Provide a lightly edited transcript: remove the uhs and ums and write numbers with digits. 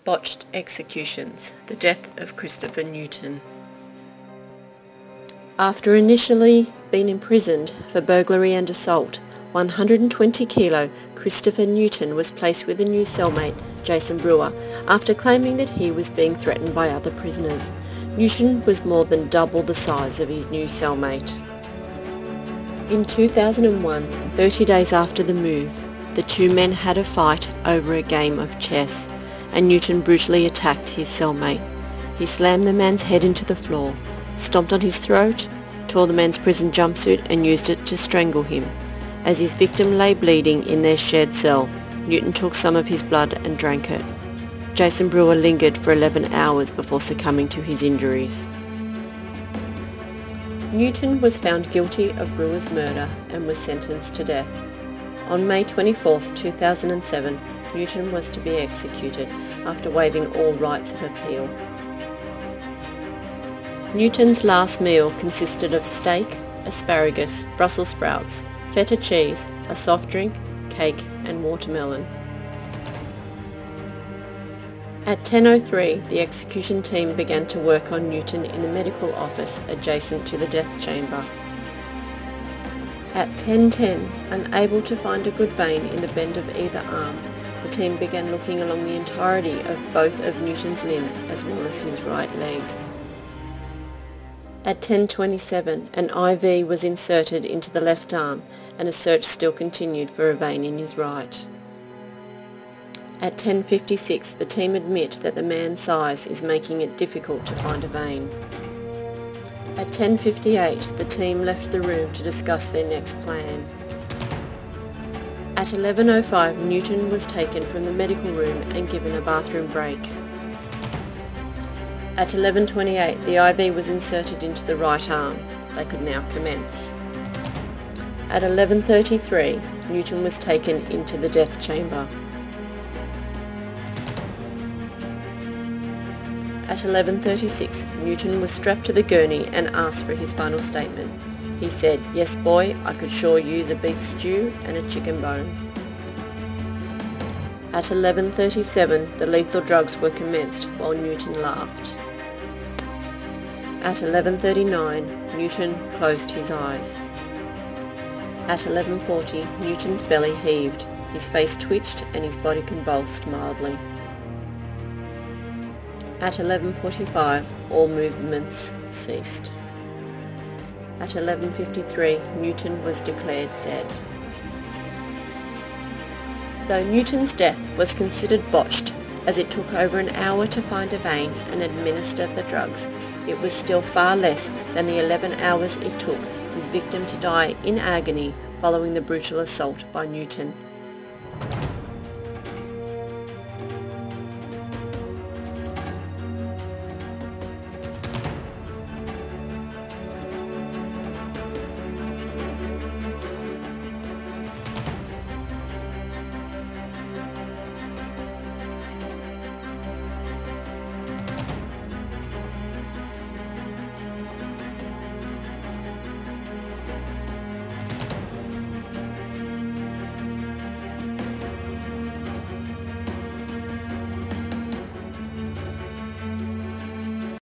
Botched executions, the death of Christopher Newton. After initially being imprisoned for burglary and assault, 120 kilo Christopher Newton was placed with a new cellmate, Jason Brewer, after claiming that he was being threatened by other prisoners. Newton was more than double the size of his new cellmate. In 2001, 30 days after the move, the two men had a fight over a game of chess, and Newton brutally attacked his cellmate. He slammed the man's head into the floor, stomped on his throat, tore the man's prison jumpsuit and used it to strangle him. As his victim lay bleeding in their shared cell, Newton took some of his blood and drank it. Jason Brewer lingered for 11 hours before succumbing to his injuries. Newton was found guilty of Brewer's murder and was sentenced to death. On May 24, 2007, Newton was to be executed after waiving all rights of appeal. Newton's last meal consisted of steak, asparagus, Brussels sprouts, feta cheese, a soft drink, cake and watermelon. At 10:03, the execution team began to work on Newton in the medical office adjacent to the death chamber. At 10:10, unable to find a good vein in the bend of either arm, the team began looking along the entirety of both of Newton's limbs as well as his right leg. At 10:27, an IV was inserted into the left arm and a search still continued for a vein in his right. At 10:56, the team admit that the man's size is making it difficult to find a vein. At 10:58, the team left the room to discuss their next plan. At 11:05, Newton was taken from the medical room and given a bathroom break. At 11:28, the IV was inserted into the right arm. They could now commence. At 11:33, Newton was taken into the death chamber. At 11:36, Newton was strapped to the gurney and asked for his final statement. He said, "Yes boy, I could sure use a beef stew and a chicken bone." At 11:37, the lethal drugs were commenced while Newton laughed. At 11:39, Newton closed his eyes. At 11:40, Newton's belly heaved, his face twitched and his body convulsed mildly. At 11:45, all movements ceased. At 11:53, Newton was declared dead. Though Newton's death was considered botched, as it took over an hour to find a vein and administer the drugs, it was still far less than the 11 hours it took his victim to die in agony following the brutal assault by Newton.